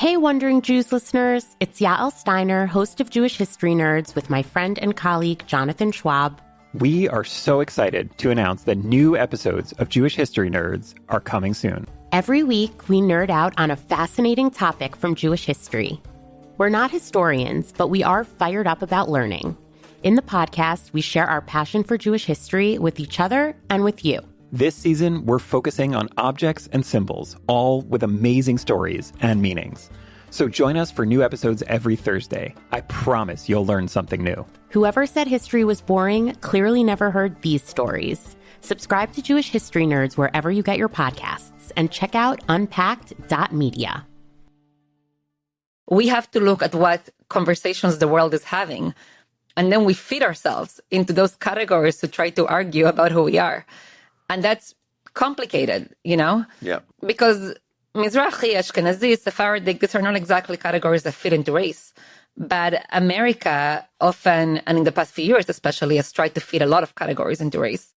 Hey, Wondering Jews listeners, it's Yael Steiner, host of Jewish History Nerds, with my friend and colleague, Jonathan Schwab. We are so excited to announce that new episodes of Jewish History Nerds are coming soon. Every week, we nerd out on a fascinating topic from Jewish history. We're not historians, but we are fired up about learning. In the podcast, we share our passion for Jewish history with each other and with you. This season, we're focusing on objects and symbols, all with amazing stories and meanings. So join us for new episodes every Thursday. I promise you'll learn something new. Whoever said history was boring clearly never heard these stories. Subscribe to Jewish History Nerds wherever you get your podcasts, and check out Unpacked.media. We have to look at what conversations the world is having, and then we fit ourselves into those categories to try to argue about who we are. And that's complicated, you know? Yeah. Because Mizrahi, Ashkenazi, Sephardic, these are not exactly categories that fit into race. But America often, and in the past few years especially, has tried to fit a lot of categories into race.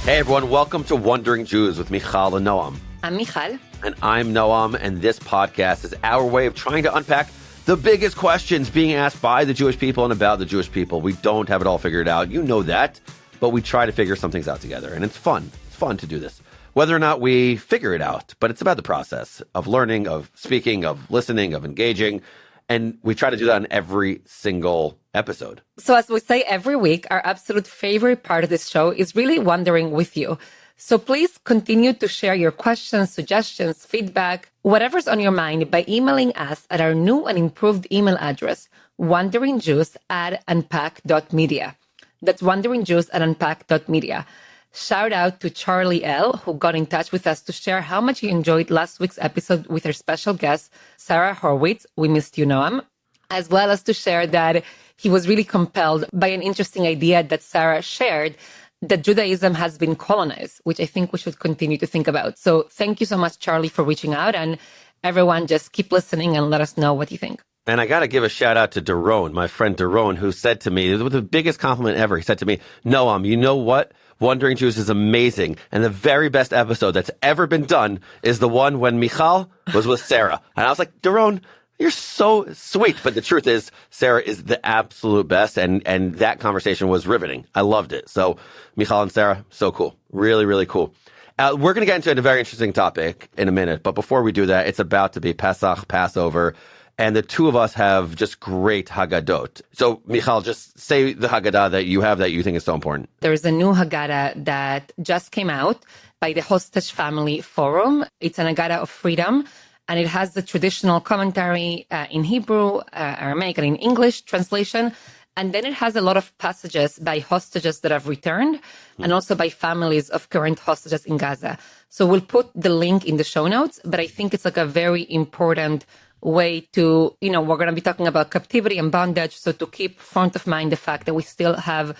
Hey everyone, welcome to Wondering Jews with Mijal and Noam. I'm Mijal. And I'm Noam, and this podcast is our way of trying to unpack the biggest questions being asked by the Jewish people and about the Jewish people. We don't have it all figured out, you know that, but we try to figure some things out together, and it's fun. It's fun to do this. Whether or not we figure it out, but it's about the process of learning, of speaking, of listening, of engaging, and we try to do that on every single episode. So as we say every week, our absolute favorite part of this show is really wondering with you. So please continue to share your questions, suggestions, feedback, whatever's on your mind by emailing us at our new and improved email address, wanderingjews@unpack.media. That's wanderingjews@unpack.media. Shout out to Charlie L., who got in touch with us to share how much he enjoyed last week's episode with our special guest, Sarah Horwitz. We missed you, Noam. As well as to share that he was really compelled by an interesting idea that Sarah shared, that Judaism has been colonized, which I think we should continue to think about. So thank you so much, Charlie, for reaching out. And everyone, just keep listening and let us know what you think. And I got to give a shout out to Daron, my friend Daron, who said to me, with the biggest compliment ever, he said to me, Noam, you know what? Wondering Jews is amazing. And the very best episode that's ever been done is the one when Mijal was with Sarah. And I was like, Daron, you're so sweet. But the truth is, Sarah is the absolute best. And that conversation was riveting. I loved it. So Mijal and Sarah, so cool. Really, really cool. We're going to get into a very interesting topic in a minute. But before we do that, it's about to be Pesach, Passover. And the two of us have just great Haggadot. So, Mijal, just say the Haggadah that you have that you think is so important. There's a new Haggadah that just came out by the Hostage Family Forum. It's an Haggadah of freedom, and it has the traditional commentary in Hebrew, Aramaic, and in English translation. And then it has a lot of passages by hostages that have returned and also by families of current hostages in Gaza. So we'll put the link in the show notes, but I think it's like a very important way to, you know, we're going to be talking about captivity and bondage. So to keep front of mind the fact that we still have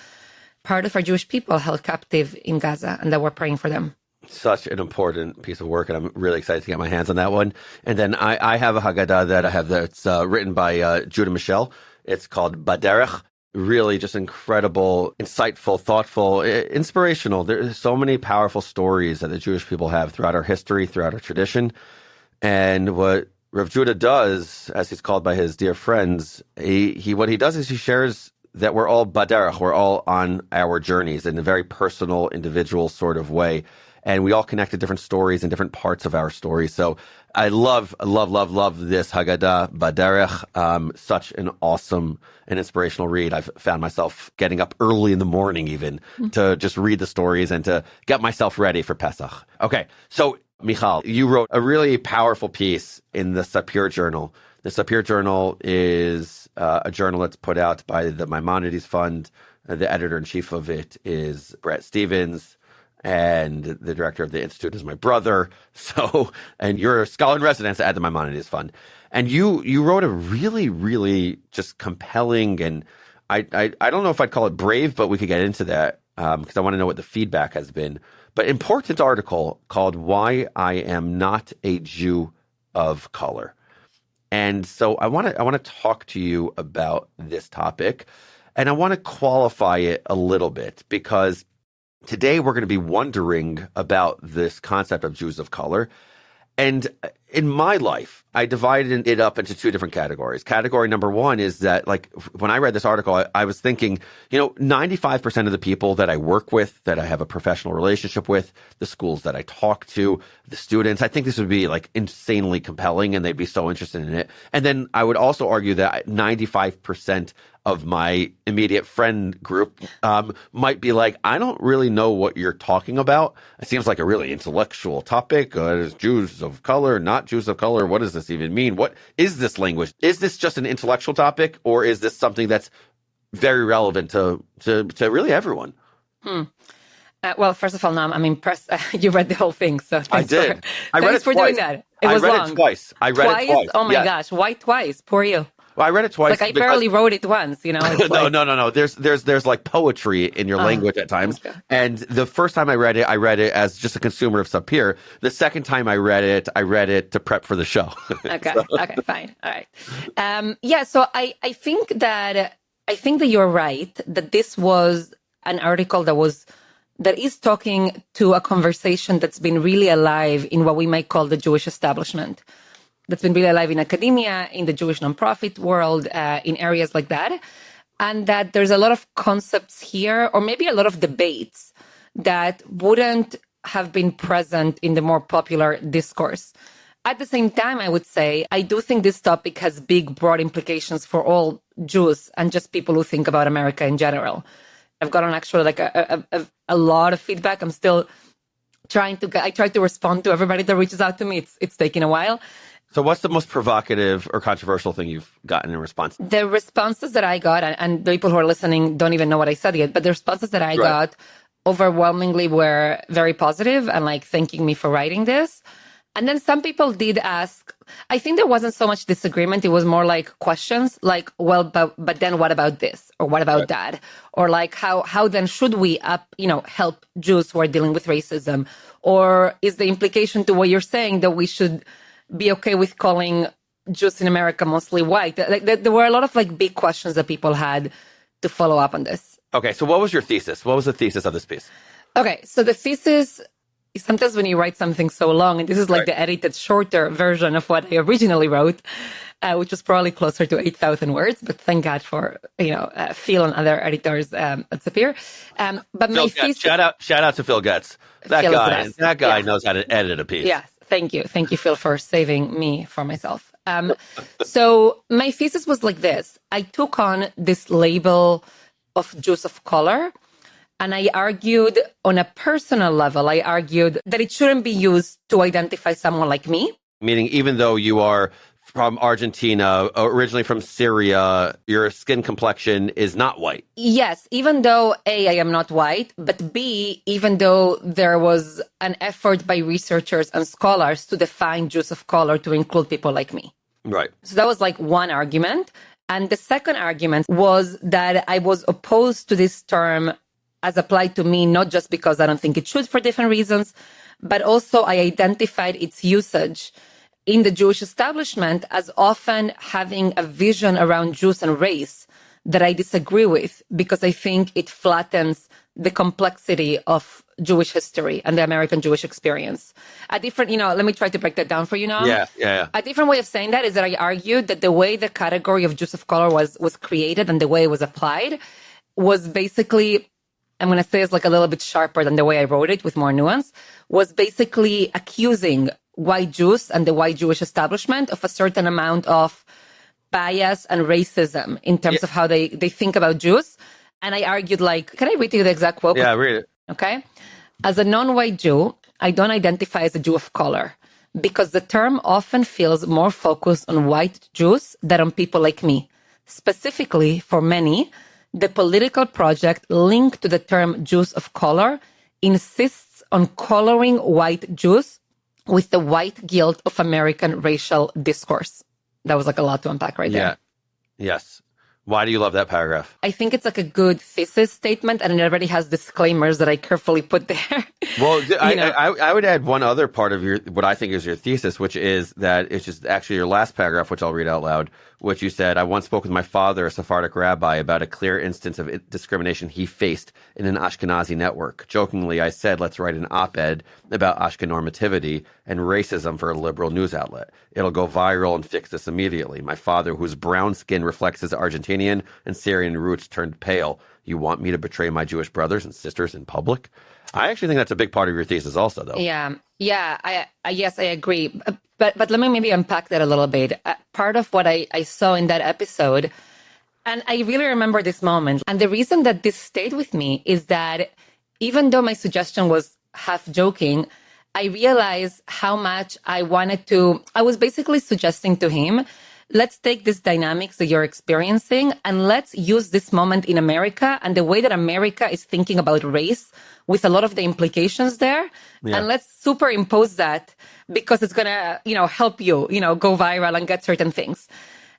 part of our Jewish people held captive in Gaza and that we're praying for them. Such an important piece of work, and I'm really excited to get my hands on that one. And then I have a Haggadah that I have that's written by Judah Michel. It's called Baderech. Really just incredible, insightful, thoughtful, inspirational. There's so many powerful stories that the Jewish people have throughout our history, throughout our tradition. And what Rav Judah does, as he's called by his dear friends, what he does is he shares that we're all baderech, we're all on our journeys in a very personal, individual sort of way. And we all connect to different stories and different parts of our story. So I love this Haggadah, Baderech. Such an awesome and inspirational read. I've found myself getting up early in the morning even to just read the stories and to get myself ready for Pesach. Okay, so Mijal, you wrote a really powerful piece in the Sapir Journal. The Sapir Journal is a journal that's put out by the Maimonides Fund. The editor-in-chief of it is Brett Stevens, and the director of the institute is my brother. So, and you're a scholar in residence at the Maimonides Fund. And you wrote a really, really just compelling, and I don't know if I'd call it brave, but we could get into that because I want to know what the feedback has been. But important article called "Why I Am Not a Jew of Color." And so I want to talk to you about this topic, and I want to qualify it a little bit because today we're going to be wondering about this concept of Jews of color. And in my life, I divided it up into two different categories. Category number one is that, like, when I read this article, I was thinking, 95% of the people that I work with, that I have a professional relationship with, the schools that I talk to, the students, I think this would be like insanely compelling and they'd be so interested in it. And then I would also argue that 95% of my immediate friend group might be like, I don't really know what you're talking about. It seems like a really intellectual topic. Is Jews of color, not Jews of color? What does this even mean? What is this language? Is this just an intellectual topic, or is this something that's very relevant to really everyone? Well, first of all, Noam, I'm impressed. You read the whole thing, so I did. I read it for twice. Doing that. It was long. I read it twice. I read it twice. Oh my gosh, why twice? Poor you. Well, I read it twice. It's like I barely wrote it once, It's No. There's like poetry in your language at times. Okay. And the first time I read it as just a consumer of Sapir. The second time I read it to prep for the show. Okay. Okay, fine. All right. So I think that you're right, that this was an article that is talking to a conversation that's been really alive in what we might call the Jewish establishment. That's been really alive in academia, in the Jewish nonprofit world, in areas like that. And that there's a lot of concepts here, or maybe a lot of debates that wouldn't have been present in the more popular discourse. At the same time, I would say, I do think this topic has big, broad implications for all Jews and just people who think about America in general. I've gotten actually like a lot of feedback. I'm still I try to respond to everybody that reaches out to me. It's taking a while. So what's the most provocative or controversial thing you've gotten in response? The responses that I got, and the people who are listening don't even know what I said yet, but the responses that I got overwhelmingly were very positive and like thanking me for writing this. And then some people did ask, I think there wasn't so much disagreement. It was more like questions like, well, but then what about this? Or what about that? Or like, how then should we help Jews who are dealing with racism? Or is the implication to what you're saying that we should be okay with calling Jews in America mostly white? There were a lot of like big questions that people had to follow up on this. Okay, so what was your thesis? What was the thesis of this piece? Okay, so the thesis, sometimes when you write something so long, and this is like the edited shorter version of what I originally wrote, which was probably closer to 8,000 words, but thank God for, Phil and other editors at Sapir. But my thesis... Shout out to Phil Getz. That guy knows how to edit a piece. Yes. Thank you, Phil, for saving me for myself. So my thesis was like this. I took on this label of Jews of color, and I argued on a personal level, that it shouldn't be used to identify someone like me. Meaning, even though you are from Argentina, originally from Syria, your skin complexion is not white. Yes, even though A, I am not white, but B, even though there was an effort by researchers and scholars to define Jews of color to include people like me. Right. So that was like one argument. And the second argument was that I was opposed to this term as applied to me, not just because I don't think it should for different reasons, but also I identified its usage in the Jewish establishment as often having a vision around Jews and race that I disagree with, because I think it flattens the complexity of Jewish history and the American Jewish experience. A different, let me try to break that down for you now. Yeah. A different way of saying that is that I argued that the way the category of Jews of color was created and the way it was applied was basically, I'm going to say it's like a little bit sharper than the way I wrote it with more nuance, was basically accusing white Jews and the white Jewish establishment of a certain amount of bias and racism in terms of how they think about Jews. And I argued can I read you the exact quote? Yeah, read it. Okay. As a non-white Jew, I don't identify as a Jew of color because the term often feels more focused on white Jews than on people like me. Specifically, for many, the political project linked to the term Jews of color insists on coloring white Jews with the white guilt of American racial discourse. That was a lot to unpack right there. Yes. Why do you love that paragraph? I think it's a good thesis statement, and it already has disclaimers that I carefully put there. Well, I would add one other part of what I think is your thesis, which is that it's just actually your last paragraph, which I'll read out loud, which you said, I once spoke with my father, a Sephardic rabbi, about a clear instance of discrimination he faced in an Ashkenazi network. Jokingly, I said, let's write an op-ed about Ashkenormativity, and racism for a liberal news outlet. It'll go viral and fix this immediately. My father, whose brown skin reflects his Argentinian and Syrian roots, turned pale. You want me to betray my Jewish brothers and sisters in public? I actually think that's a big part of your thesis also, though. Yeah. Yes, I agree. But let me maybe unpack that a little bit. Part of what I saw in that episode, and I really remember this moment. And the reason that this stayed with me is that even though my suggestion was half joking, I realized how much I was basically suggesting to him, let's take these dynamics that you're experiencing and let's use this moment in America and the way that America is thinking about race with a lot of the implications there. Yeah. And let's superimpose that because it's going to, help you, go viral and get certain things.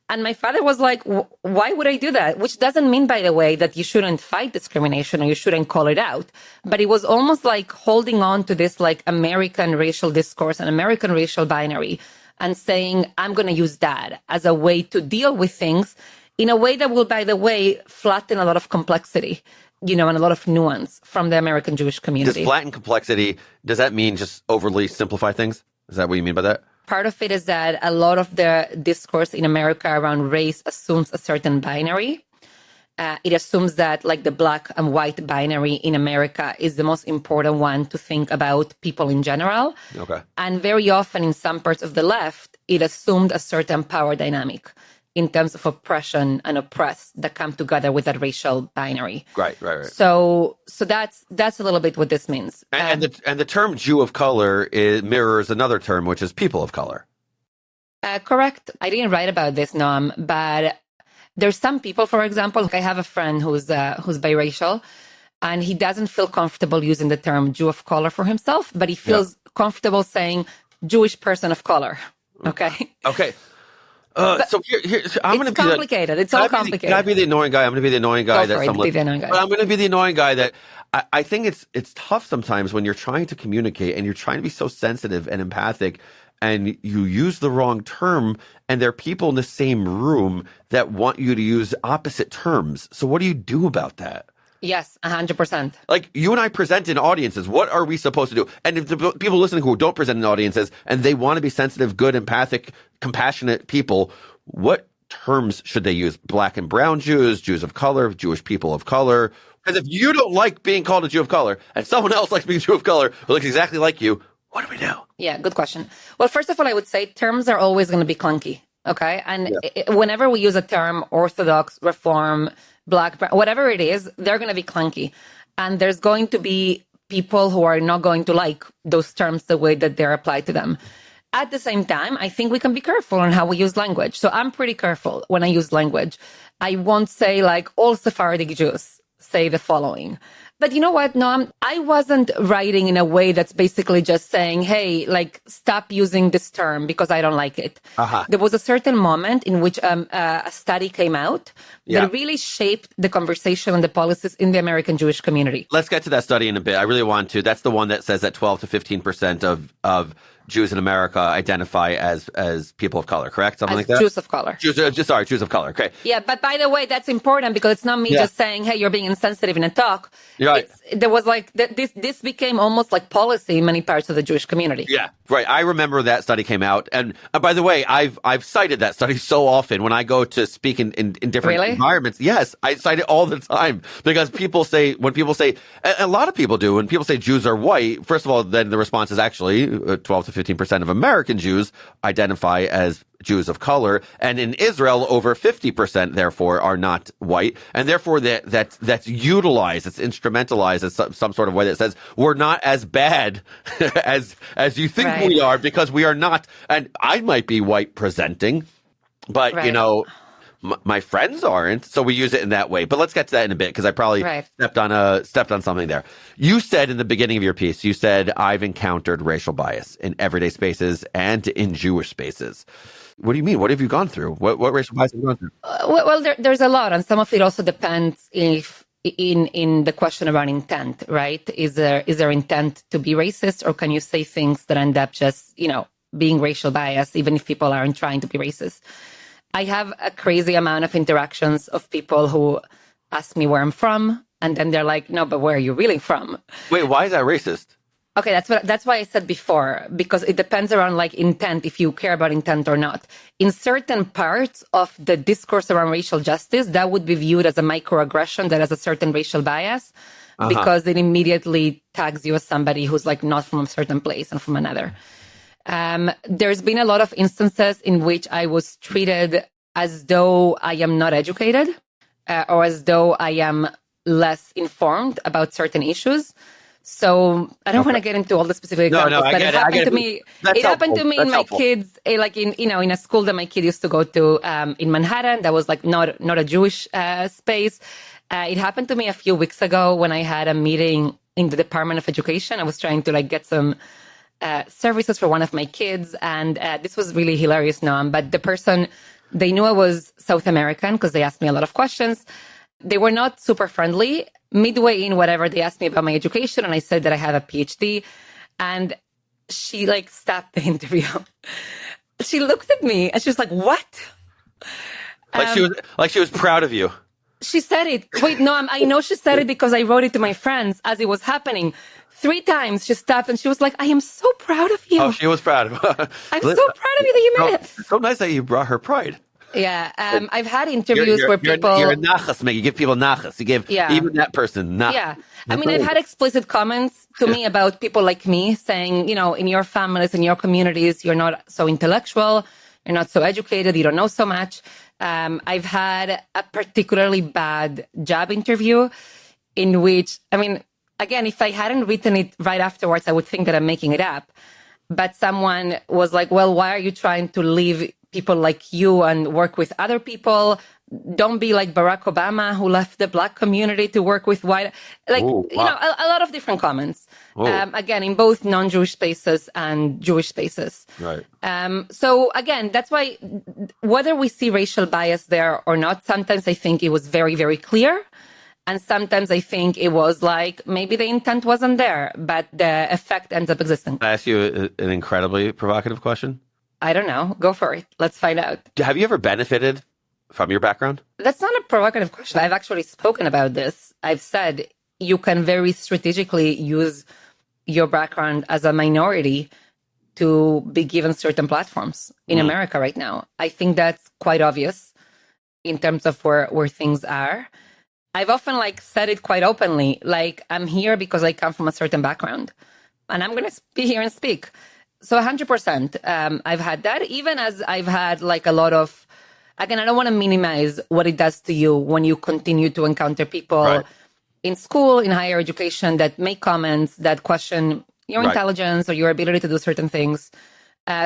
And my father was like, why would I do that? Which doesn't mean, by the way, that you shouldn't fight discrimination or you shouldn't call it out. But it was almost like holding on to this like American racial discourse and American racial binary and saying, I'm going to use that as a way to deal with things in a way that will, by the way, flatten a lot of complexity, and a lot of nuance from the American Jewish community. Does flatten complexity, does that mean just overly simplify things? Is that what you mean by that? Part of it is that a lot of the discourse in America around race assumes a certain binary. It assumes that like the black and white binary in America is the most important one to think about people in general. Okay. And very often in some parts of the left, it assumed a certain power dynamic in terms of oppression and oppressed that come together with that racial binary. Right. So that's a little bit what this means. And the term Jew of color mirrors another term, which is people of color. Correct. I didn't write about this, Noam, but there's some people, for example, I have a friend who's biracial, and he doesn't feel comfortable using the term Jew of color for himself, but he feels comfortable saying Jewish person of color. Okay. Okay. So here, I'm going to be complicated. It's all complicated. Can I be the annoying guy? I'm going to be the annoying guy Be the annoying guy. But I'm going to be the annoying guy that I think it's tough sometimes when you're trying to communicate and you're trying to be so sensitive and empathic, and you use the wrong term, and there are people in the same room that want you to use opposite terms. So what do you do about that? Yes, 100%. Like, you and I present in audiences. What are we supposed to do? And if the people listening who don't present in audiences and they want to be sensitive, good, empathic, compassionate people, what terms should they use? Black and brown Jews, Jews of color, Jewish people of color? Because if you don't like being called a Jew of color and someone else likes being a Jew of color who looks exactly like you, what do we do? Yeah, good question. Well, first of all, I would say terms are always going to be clunky. Okay. And whenever we use a term, Orthodox, Reform, Black, brown, whatever it is, they're going to be clunky. And there's going to be people who are not going to like those terms the way that they're applied to them. At the same time, I think we can be careful on how we use language. So I'm pretty careful when I use language. I won't say like all Sephardic Jews say the following. But you know what, Noam? I wasn't writing in a way that's basically just saying, hey, like, stop using this term because I don't like it. Uh-huh. There was a certain moment in which a study came out that really shaped the conversation and the policies in the American Jewish community. Let's get to that study in a bit. I really want to. That's the one that says that 12 to 15% of Jews in America identify as people of color, correct? Something like that? Jews of color. Jews of color. Okay. Yeah, but by the way, that's important because it's not me just saying, hey, you're being insensitive in a talk. Right. There was like, this became almost like policy in many parts of the Jewish community. Yeah, right. I remember that study came out. And by the way, I've cited that study so often when I go to speak in different environments. Yes, I cite it all the time because when people say, a lot of people do, when people say Jews are white, first of all, then the response is actually 12 to 15% of American Jews identify as Jews of color, and in Israel, over 50%, therefore, are not white, and therefore that's utilized, it's instrumentalized as some sort of way that says we're not as bad as you think we are because we are not. And I might be white presenting, but my friends aren't, so we use it in that way. But let's get to that in a bit because I probably stepped on something there. You said in the beginning of your piece, you said I've encountered racial bias in everyday spaces and in Jewish spaces. What do you mean? What have you gone through? What racial bias have you gone through? Well, there's a lot, and some of it also depends if in the question around intent, right? Is there intent to be racist, or can you say things that end up just being racial bias, even if people aren't trying to be racist? I have a crazy amount of interactions of people who ask me where I'm from, and then they're like, "No, but where are you really from?" Wait, why is that racist? Okay, that's why I said before, because it depends around like intent, if you care about intent or not. In certain parts of the discourse around racial justice, that would be viewed as a microaggression that has a certain racial bias, because it immediately tags you as somebody who's like not from a certain place and from another. There's been a lot of instances in which I was treated as though I am not educated, or as though I am less informed about certain issues. So I don't want to get into all the specific examples, but it happened to me. It happened to me in my kids, like in a school that my kid used to go to in Manhattan. That was like not a Jewish space. It happened to me a few weeks ago when I had a meeting in the Department of Education. I was trying to like get some services for one of my kids, and this was really hilarious, Noam. But the person, they knew I was South American because they asked me a lot of questions. They were not super friendly. Midway in whatever, they asked me about my education, and I said that I have a PhD, and she like stopped the interview. She looked at me and she was like, "What?" She was proud of you. She said it. Wait, no, I know she said it because I wrote it to my friends as it was happening. 3 times she stopped and she was like, "I am so proud of you." Oh, she was proud of you. I'm so proud of you that you made it. So nice that you brought her pride. Yeah, I've had interviews where people... You're a nachas, man. You give people nachas. You give even that person nachas. Yeah. I mean, I've had explicit comments to me about people like me saying, in your families, in your communities, you're not so intellectual, you're not so educated, you don't know so much. I've had a particularly bad job interview in which, I mean, again, if I hadn't written it right afterwards, I would think that I'm making it up. But someone was like, "Well, why are you trying to leave people like you and work with other people? Don't be like Barack Obama, who left the black community to work with white." Like, Ooh, wow. A lot of different comments. Again, in both non-Jewish spaces and Jewish spaces. Right. So again, that's why whether we see racial bias there or not, sometimes I think it was very, very clear. And sometimes I think it was like, maybe the intent wasn't there, but the effect ends up existing. Can I ask you an incredibly provocative question? I don't know. Go for it. Let's find out. Have you ever benefited from your background? That's not a provocative question. I've actually spoken about this. I've said you can very strategically use your background as a minority to be given certain platforms in America right now. I think that's quite obvious in terms of where things are. I've often said it quite openly, I'm here because I come from a certain background and I'm going to be here and speak. So 100%, I've had that, even as I've had a lot of, again, I don't want to minimize what it does to you when you continue to encounter people in school, in higher education, that make comments that question your intelligence or your ability to do certain things.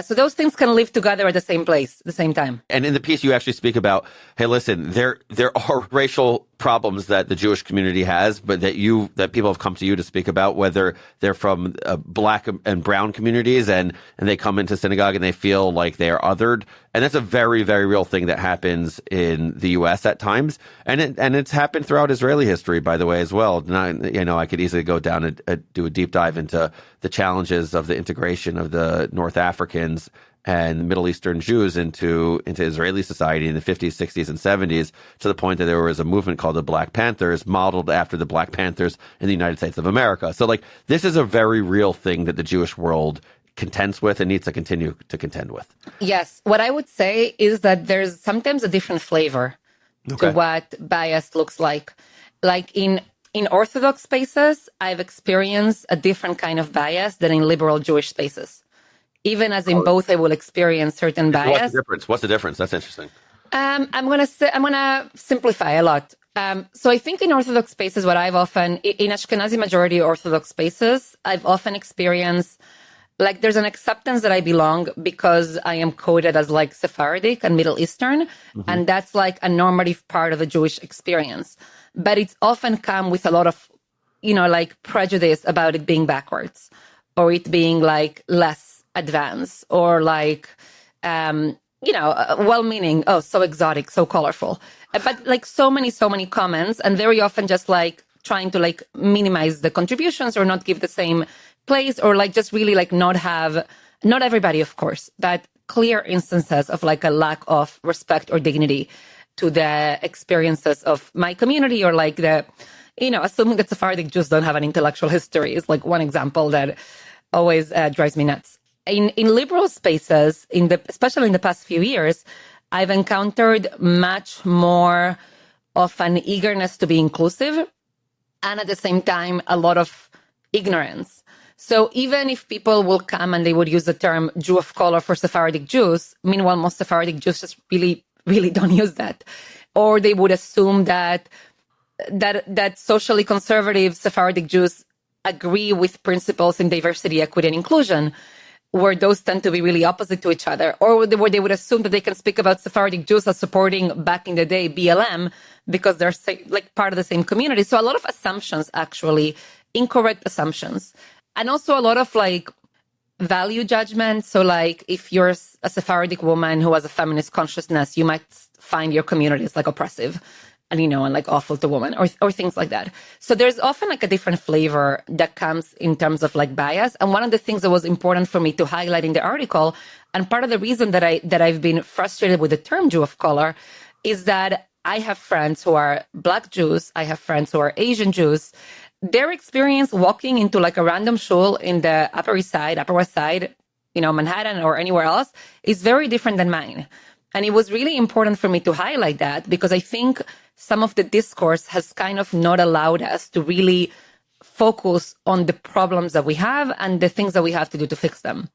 So those things can live together at the same place, at the same time. And in the piece, you actually speak about, hey, listen, there are racial problems that the Jewish community has, but that people have come to you to speak about, whether they're from black and brown communities and they come into synagogue and they feel like they are othered. And that's a very, very real thing that happens in the U.S. at times. And it's happened throughout Israeli history, by the way, as well. Now, I could easily go down and do a deep dive into the challenges of the integration of the North Africans and Middle Eastern Jews into Israeli society in the 50s, 60s, and 70s, to the point that there was a movement called the Black Panthers, modeled after the Black Panthers in the United States of America. So, this is a very real thing that the Jewish world contends with and needs to continue to contend with. Yes. What I would say is that there's sometimes a different flavor to what bias looks like. In Orthodox spaces, I've experienced a different kind of bias than in liberal Jewish spaces. Even as in both, I will experience certain bias. What's the difference? That's interesting. I'm gonna simplify a lot. So I think in Orthodox spaces, in Ashkenazi majority Orthodox spaces, I've often experienced there's an acceptance that I belong because I am coded as Sephardic and Middle Eastern, and that's a normative part of the Jewish experience. But it's often come with a lot of, prejudice about it being backwards, or it being less advanced, or well-meaning, so exotic, so colorful. But so many comments, and very often just trying to minimize the contributions or not give the same place, or just really not have, not everybody, of course, but clear instances of a lack of respect or dignity to the experiences of my community, or assuming that Sephardic Jews don't have an intellectual history is like one example that always drives me nuts. In liberal spaces, especially in the past few years, I've encountered much more of an eagerness to be inclusive, and at the same time, a lot of ignorance. So even if people will come and they would use the term Jew of color for Sephardic Jews, meanwhile, most Sephardic Jews just really, really don't use that. Or they would assume that socially conservative Sephardic Jews agree with principles in diversity, equity, and inclusion, where those tend to be really opposite to each other, or where they would assume that they can speak about Sephardic Jews as supporting, back in the day, BLM, because they're like part of the same community. So a lot of assumptions, actually, incorrect assumptions. And also a lot of like value judgment. So like if you're a Sephardic woman who has a feminist consciousness, you might find your communities like oppressive and like awful to women or things like that. So there's often like a different flavor that comes in terms of like bias. And one of the things that was important for me to highlight in the article, and part of the reason that I've been frustrated with the term Jew of color, is that I have friends who are Black Jews. I have friends who are Asian Jews. Their experience walking into like a random shul in the Upper East Side, Upper West Side, Manhattan or anywhere else is very different than mine. And it was really important for me to highlight that because I think some of the discourse has kind of not allowed us to really focus on the problems that we have and the things that we have to do to fix them.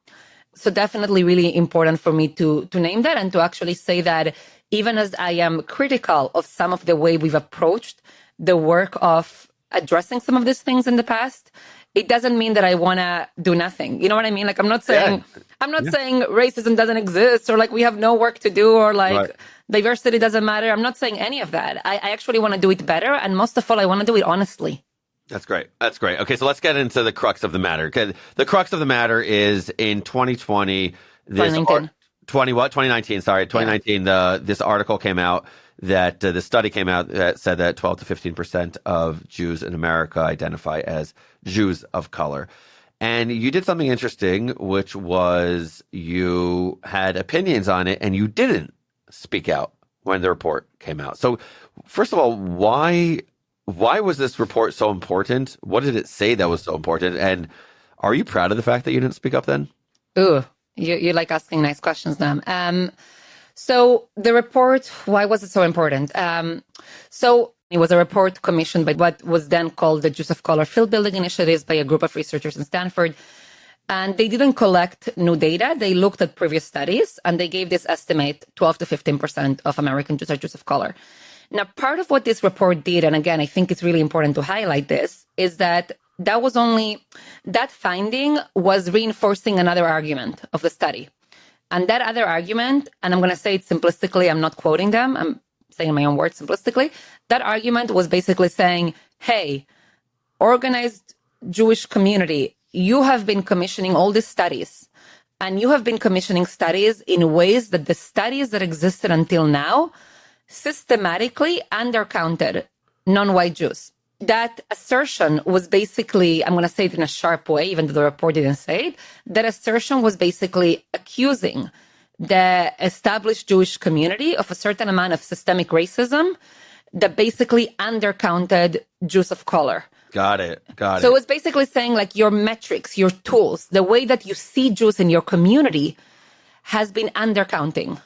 So definitely really important for me to name that and to actually say that even as I am critical of some of the way we've approached the work of addressing some of these things in the past, it doesn't mean that I want to do nothing. You know what I mean? Like, I'm not saying racism doesn't exist or like we have no work to do or like diversity doesn't matter. I'm not saying any of that. I actually want to do it better. And most of all, I want to do it honestly. That's great. That's great. Okay, so let's get into the crux of the matter. The crux of the matter is in 2020, 2019, this article came out that the study came out that said that 12 to 15% of Jews in America identify as Jews of color. And you did something interesting, which was you had opinions on it and you didn't speak out when the report came out. So first of all, why was this report so important? What did it say that was so important? And are you proud of the fact that you didn't speak up then? Ooh, you like asking nice questions, Noam. So the report, why was it so important? So it was a report commissioned by what was then called the Jews of Color Field Building Initiatives by a group of researchers in Stanford. And they didn't collect new data. They looked at previous studies and they gave this estimate 12 to 15% of American Jews are Jews of color. Now, part of what this report did, and again, I think it's really important to highlight this, is that that finding was reinforcing another argument of the study. And that other argument, and I'm going to say it simplistically, I'm not quoting them, I'm saying in my own words simplistically, that argument was basically saying, hey, organized Jewish community, you have been commissioning all these studies, and you have been commissioning studies in ways that the studies that existed until now systematically undercounted non-white Jews. That assertion was basically, I'm going to say it in a sharp way, even though the report didn't say it, that assertion was basically accusing the established Jewish community of a certain amount of systemic racism that basically undercounted Jews of color. Got it. So it was basically saying like your metrics, your tools, the way that you see Jews in your community has been undercounting,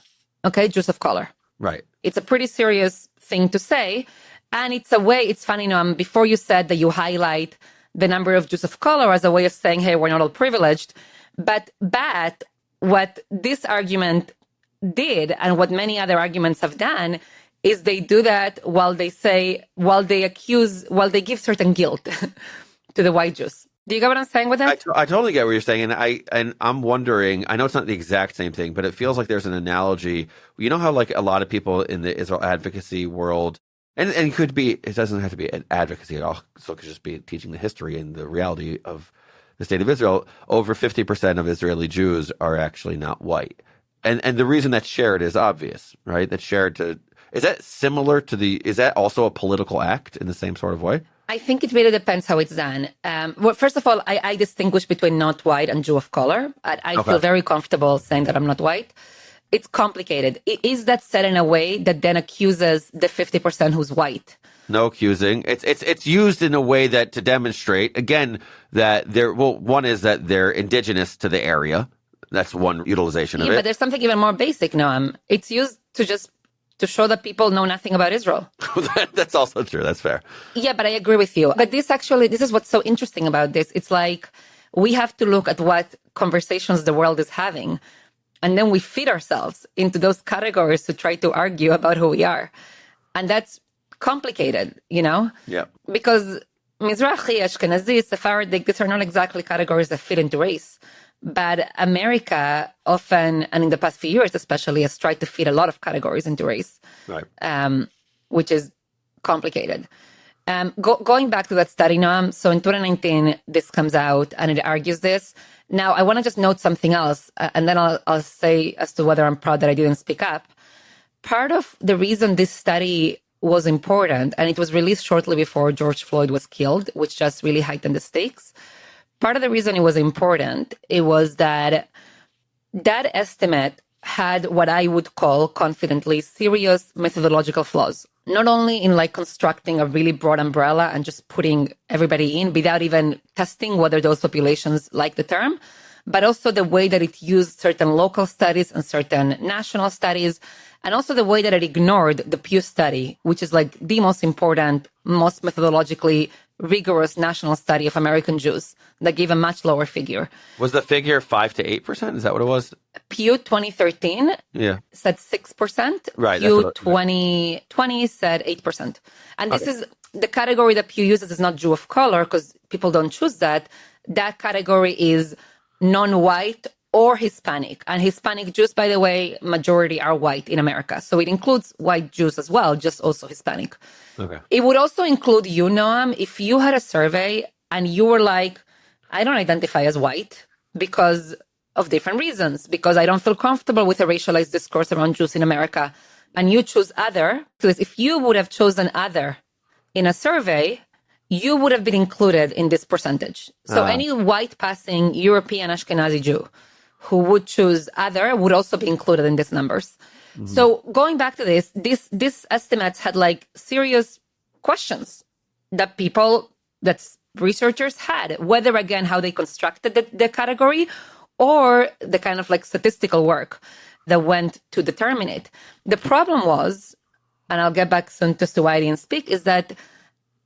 Jews of color. Right. It's a pretty serious thing to say. And it's a way, it's funny, Noam, before you said that you highlight the number of Jews of color as a way of saying, hey, we're not all privileged. But what this argument did, and what many other arguments have done, is they do that while they give certain guilt to the white Jews. Do you get what I'm saying with that? I totally get what you're saying. And I'm wondering, I know it's not the exact same thing, but it feels like there's an analogy. You know how like a lot of people in the Israel advocacy world, and it doesn't have to be an advocacy at all. So it could just be teaching the history and the reality of the state of Israel. Over 50% of Israeli Jews are actually not white. And the reason that's shared is obvious, right? That's shared is that similar to is that also a political act in the same sort of way? I think it really depends how it's done. Well, first of all, I distinguish between not white and Jew of color. I feel very comfortable saying that I'm not white. It's complicated. Is that said in a way that then accuses the 50% who's white No accusing. It's used in a way that to demonstrate, again, that one is that they're indigenous to the area. That's one utilization of it. But there's something even more basic, Noam. It's used to show that people know nothing about Israel. That's also true. That's fair. Yeah, but I agree with you. But this is what's so interesting about this. It's like we have to look at what conversations the world is having. And then we fit ourselves into those categories to try to argue about who we are. And that's complicated, Yeah. Because Mizrahi, Ashkenazi, Sephardic, these are not exactly categories that fit into race. But America often, and in the past few years especially, has tried to fit a lot of categories into race, right? Which is complicated. Going back to that study, Noam, so in 2019, this comes out and it argues this. Now, I want to just note something else, and then I'll say as to whether I'm proud that I didn't speak up. Part of the reason this study was important, and it was released shortly before George Floyd was killed, which just really heightened the stakes. Part of the reason it was important, it was that estimate had what I would call confidently serious methodological flaws. Not only in constructing a really broad umbrella and just putting everybody in without even testing whether those populations like the term, but also the way that it used certain local studies and certain national studies, and also the way that it ignored the Pew study, which is the most important, most methodologically rigorous national study of American Jews that gave a much lower figure. Was the figure 5 to 8%? Is that what it was? Pew 2013 said 6%. Right. Pew 2020 said 8%. And this is the category that Pew uses is not Jew of color because people don't choose that. That category is non-white or Hispanic. And Hispanic Jews, by the way, majority are white in America. So it includes white Jews as well, just also Hispanic. Okay. It would also include you, Noam, if you had a survey and you were like, I don't identify as white because of different reasons, because I don't feel comfortable with a racialized discourse around Jews in America, and you choose other, because if you would have chosen other in a survey, you would have been included in this percentage. So any white passing European Ashkenazi Jew who would choose other would also be included in these numbers. Mm-hmm. So going back to this estimates had serious questions that researchers had, whether again, how they constructed the category or the kind of statistical work that went to determine it. The problem was, and I'll get back soon to why I didn't speak, is that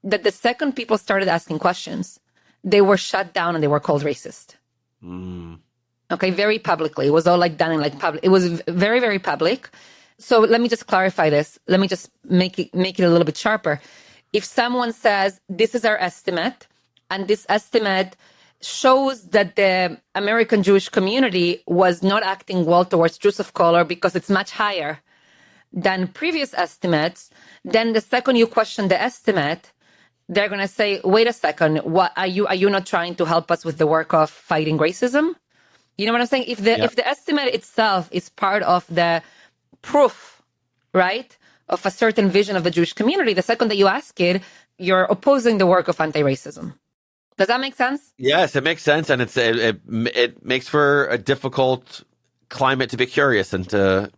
the second people started asking questions, they were shut down and they were called racist. Mm. Okay, very publicly. It was all done in public. It was very, very public. So let me just clarify this. Let me just make it a little bit sharper. If someone says, this is our estimate, and this estimate shows that the American Jewish community was not acting well towards Jews of color because it's much higher than previous estimates, then the second you question the estimate, they're going to say, wait a second, what are you not trying to help us with the work of fighting racism? You know what I'm saying? If the estimate itself is part of the proof, right, of a certain vision of the Jewish community, the second that you ask it, you're opposing the work of anti-racism. Does that make sense? Yes, it makes sense, and it makes for a difficult climate to be curious and to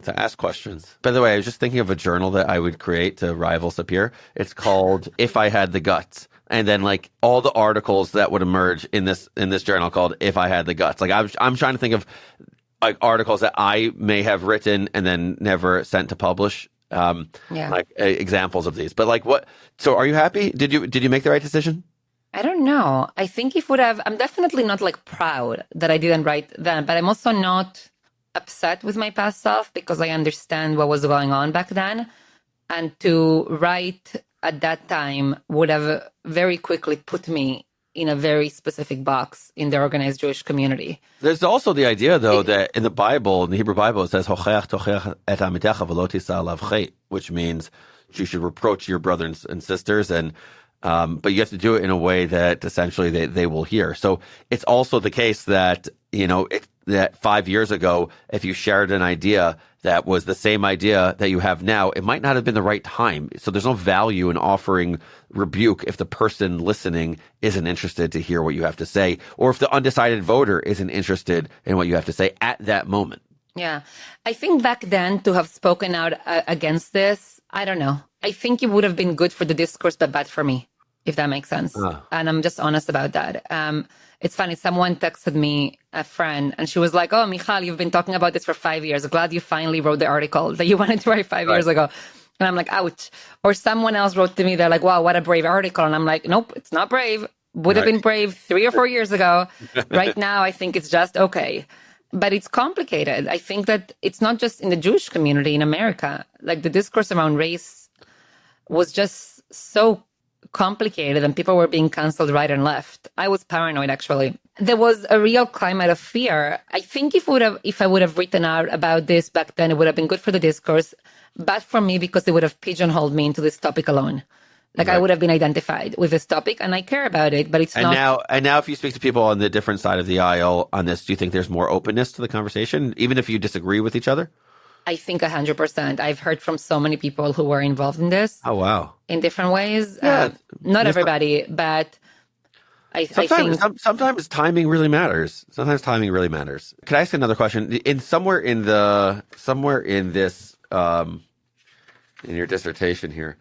ask questions. By the way, I was just thinking of a journal that I would create to rival Sapir. It's called If I Had the Guts. And then all the articles that would emerge in this journal called If I Had the Guts. I'm trying to think of articles that I may have written and then never sent to publish. Examples of these. But what? So are you happy? Did you make the right decision? I don't know. I think it would have. I'm definitely not proud that I didn't write then, but I'm also not upset with my past self because I understand what was going on back then, and to write at that time would have very quickly put me in a very specific box in the organized Jewish community. There's also the idea, though, that in the Bible, in the Hebrew Bible, it says, which means you should reproach your brothers and sisters, and but you have to do it in a way that essentially they will hear. So it's also the case that, that 5 years ago, if you shared an idea that was the same idea that you have now, it might not have been the right time. So there's no value in offering rebuke if the person listening isn't interested to hear what you have to say, or if the undecided voter isn't interested in what you have to say at that moment. Yeah. I think back then to have spoken out against this, I don't know. I think it would have been good for the discourse, but bad for me, if that makes sense. And I'm just honest about that. It's funny. Someone texted me, a friend, and she was like, "Oh, Mijal, you've been talking about this for 5 years. Glad you finally wrote the article that you wanted to write 5 years ago." And I'm like, ouch. Or someone else wrote to me, they're like, "Wow, what a brave article." And I'm like, nope, it's not brave. Would have been brave 3 or 4 years ago. Right now, I think it's just okay. But it's complicated. I think that it's not just in the Jewish community in America. Like the discourse around race was just so complicated and people were being canceled right and left. I was paranoid, actually. There was a real climate of fear. I think if I would have written out about this back then, it would have been good for the discourse, bad for me because it would have pigeonholed me into this topic alone. Like I would have been identified with this topic and I care about it, but it's not. Now, if you speak to people on the different side of the aisle on this, do you think there's more openness to the conversation, even if you disagree with each other? I think 100%. I've heard from so many people who were involved in this. Oh, wow. In different ways. Yeah. Not everybody, but I think... Sometimes timing really matters. Sometimes timing really matters. Could I ask another question? Somewhere in this, in your dissertation here,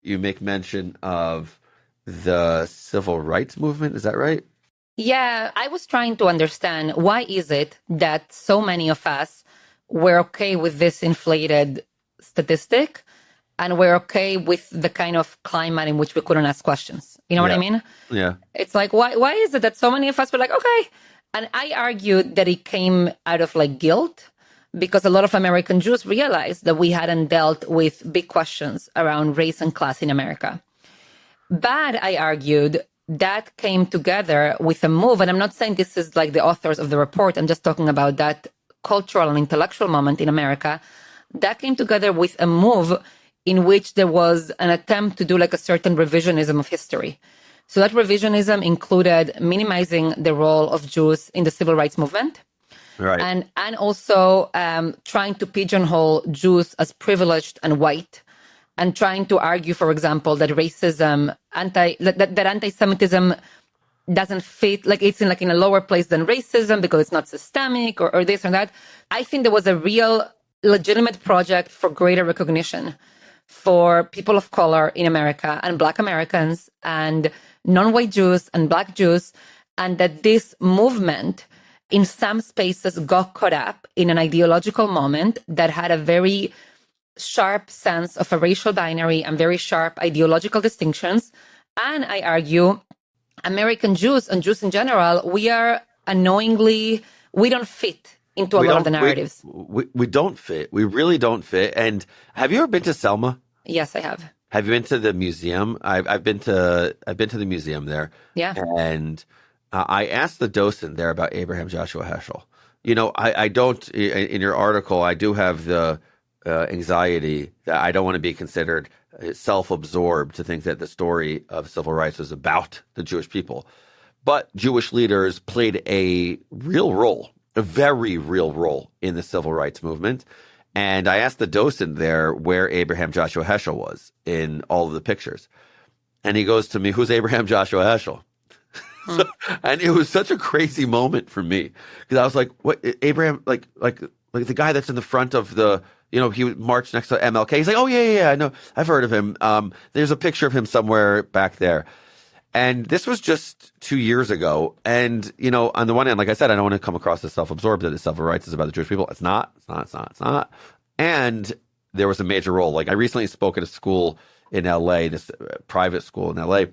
you make mention of the civil rights movement. Is that right? Yeah, I was trying to understand why is it that so many of us were okay with this inflated statistic and we're okay with the kind of climate in which we couldn't ask questions. You know what I mean? Yeah. It's like, why is it that so many of us were like, okay. And I argued that it came out of like guilt because a lot of American Jews realized that we hadn't dealt with big questions around race and class in America. But I argued that came together with a move, and I'm not saying this is like the authors of the report, I'm just talking about that cultural and intellectual moment in America, that came together with a move in which there was an attempt to do like a certain revisionism of history. So that revisionism included minimizing the role of Jews in the civil rights movement. Right. And also trying to pigeonhole Jews as privileged and white, and trying to argue, for example, that racism, that anti-Semitism doesn't fit, like it's in a lower place than racism because it's not systemic or this or that. I think there was a real legitimate project for greater recognition for people of color in America and Black Americans and non-white Jews and Black Jews, and that this movement in some spaces got caught up in an ideological moment that had a very sharp sense of a racial binary and very sharp ideological distinctions. And I argue American Jews and Jews in general, we don't fit into a lot of the narratives. We don't fit. We really don't fit. And have you ever been to Selma? Yes, I have. Have you been to the museum? I've been to the museum there. Yeah. And I asked the docent there about Abraham Joshua Heschel. You know, I don't, in your article, I do have the anxiety that I don't want to be considered self-absorbed to think that the story of civil rights was about the Jewish people. But Jewish leaders played a real role, a very real role in the civil rights movement. And I asked the docent there where Abraham Joshua Heschel was in all of the pictures. And he goes to me, "Who's Abraham Joshua Heschel?" And it was such a crazy moment for me because I was like, "What, Abraham? Like the guy that's in the front of the, you know, he marched next to MLK." He's like, "Oh yeah, I know, I've heard of him. There's a picture of him somewhere back there." And this was just 2 years ago. And you know, on the one hand, like I said, I don't want to come across as self-absorbed that the civil rights is about the Jewish people. It's not. And there was a major role. Like I recently spoke at a school in LA, this private school in LA.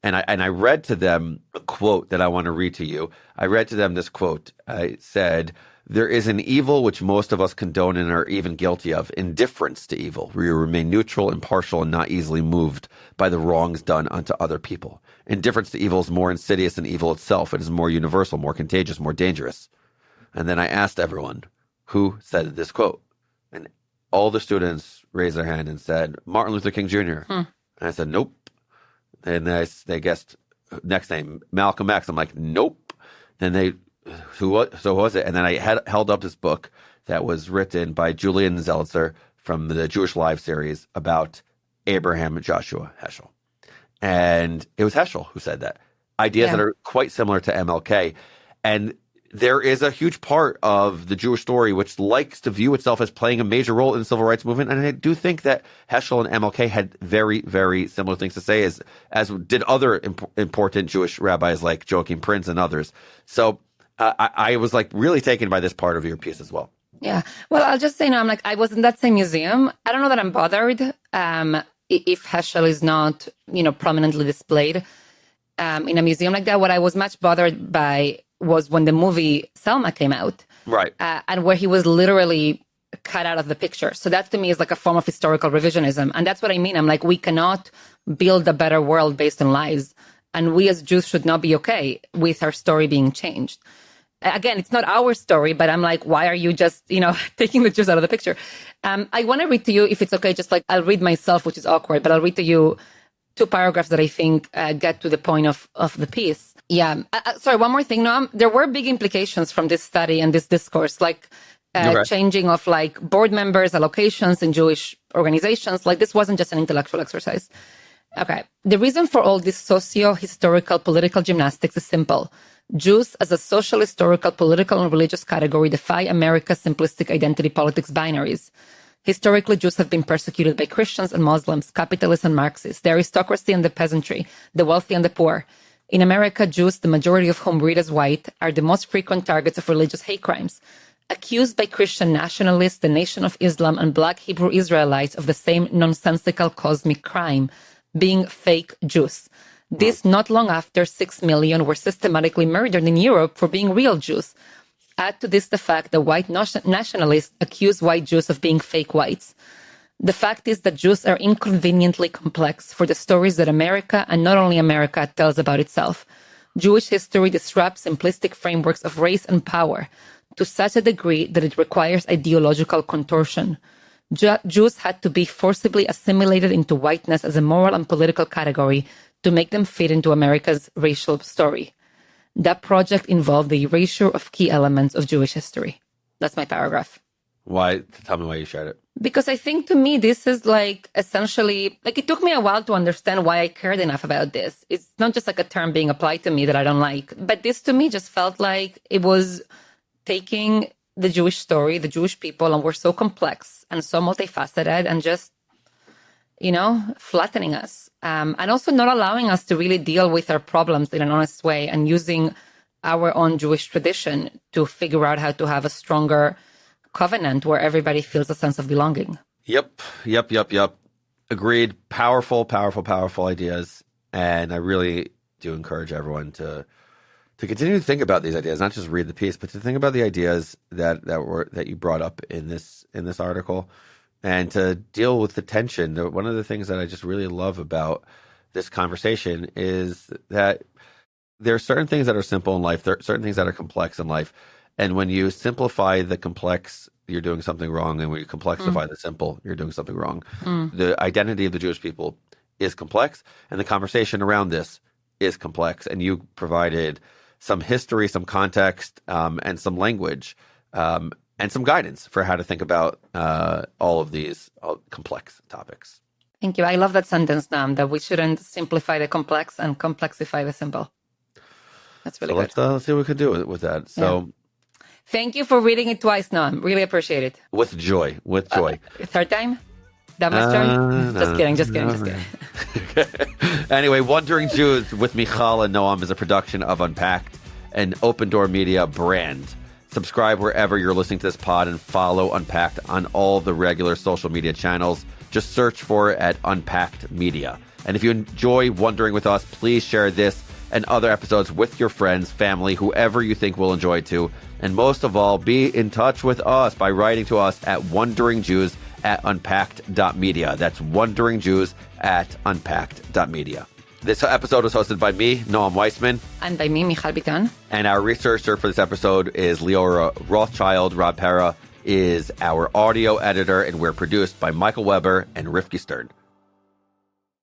And I read to them a quote that I want to read to you. I read to them this quote. I said, "There is an evil which most of us condone and are even guilty of, indifference to evil, where you remain neutral, impartial, and not easily moved by the wrongs done unto other people. Indifference to evil is more insidious than evil itself. It is more universal, more contagious, more dangerous." And then I asked everyone who said this quote. And all the students raised their hand and said, "Martin Luther King Jr." And I said, "Nope." And they guessed next name, Malcolm X. I'm like, "Nope." Then who was it? And then I held up this book that was written by Julian Zelitzer from the Jewish Live series about Abraham Joshua Heschel. And it was Heschel who said that. Ideas that are quite similar to MLK. And there is a huge part of the Jewish story which likes to view itself as playing a major role in the civil rights movement. And I do think that Heschel and MLK had very, very similar things to say, as did other important Jewish rabbis like Joachim Prinz and others. So I was like really taken by this part of your piece as well. Yeah. Well, I'll just say, I was in that same museum. I don't know that I'm bothered if Heschel is not, prominently displayed in a museum like that. What I was much bothered by was when the movie Selma came out. Right. And where he was literally cut out of the picture. So that to me is like a form of historical revisionism. And that's what I mean. I'm like, we cannot build a better world based on lies. And we as Jews should not be okay with our story being changed. Again, it's not our story, but I'm like, why are you just, taking the Jews out of the picture? I want to read to you, if it's okay, just like I'll read myself, which is awkward, but I'll read to you 2 paragraphs that I think get to the point of the piece. Yeah. Sorry, one more thing, Noam. There were big implications from this study and this discourse, like changing of like board members, allocations in Jewish organizations. Like this wasn't just an intellectual exercise. Okay. The reason for all this socio-historical political gymnastics is simple. Jews as a social, historical, political, and religious category defy America's simplistic identity politics binaries. Historically, Jews have been persecuted by Christians and Muslims, capitalists and Marxists, the aristocracy and the peasantry, the wealthy and the poor. In America, Jews, the majority of whom read as white, are the most frequent targets of religious hate crimes. Accused by Christian nationalists, the Nation of Islam, and Black Hebrew Israelites of the same nonsensical cosmic crime, being fake Jews. This not long after 6 million were systematically murdered in Europe for being real Jews. Add to this the fact that white nationalists accuse white Jews of being fake whites. The fact is that Jews are inconveniently complex for the stories that America, and not only America, tells about itself. Jewish history disrupts simplistic frameworks of race and power to such a degree that it requires ideological contortion. Jews had to be forcibly assimilated into whiteness as a moral and political category to make them fit into America's racial story. That project involved the erasure of key elements of Jewish history. That's my paragraph. Why? Tell me why you shared it. Because I think to me, this is like essentially, like it took me a while to understand why I cared enough about this. It's not just like a term being applied to me that I don't like, but this to me just felt like it was taking the Jewish story, the Jewish people, and we're so complex and so multifaceted and just, flattening us. And also not allowing us to really deal with our problems in an honest way and using our own Jewish tradition to figure out how to have a stronger covenant where everybody feels a sense of belonging. Yep. Agreed. Powerful ideas. And I really do encourage everyone to continue to think about these ideas, not just read the piece, but to think about the ideas that you brought up in this article, and to deal with the tension. One of the things that I just really love about this conversation is that there are certain things that are simple in life. There are certain things that are complex in life. And when you simplify the complex, you're doing something wrong. And when you complexify the simple, you're doing something wrong. The identity of the Jewish people is complex, and the conversation around this is complex. And you provided some history, some context, and some language, and some guidance for how to think about all of these complex topics. Thank you. I love that sentence, Noam, that we shouldn't simplify the complex and complexify the simple. That's really good. Let's see what we can do with that. So, thank you for reading it twice, Noam. Really appreciate it. With joy. Third time? That much joy? Just kidding. Anyway, Wandering Jews with Mijal and Noam is a production of Unpacked, an OpenDor Media brand. Subscribe wherever you're listening to this pod and follow Unpacked on all the regular social media channels. Just search for it at Unpacked Media. And if you enjoy Wondering with us, please share this and other episodes with your friends, family, whoever you think will enjoy too. And most of all, be in touch with us by writing to us at wonderingjews@unpacked.media. That's wonderingjews@unpacked.media. This episode was hosted by me, Noam Weissman. And by me, Mijal Bitton. And our researcher for this episode is Leora Rothschild. Rob Pera is our audio editor, and we're produced by Michael Weber and Rifki Stern.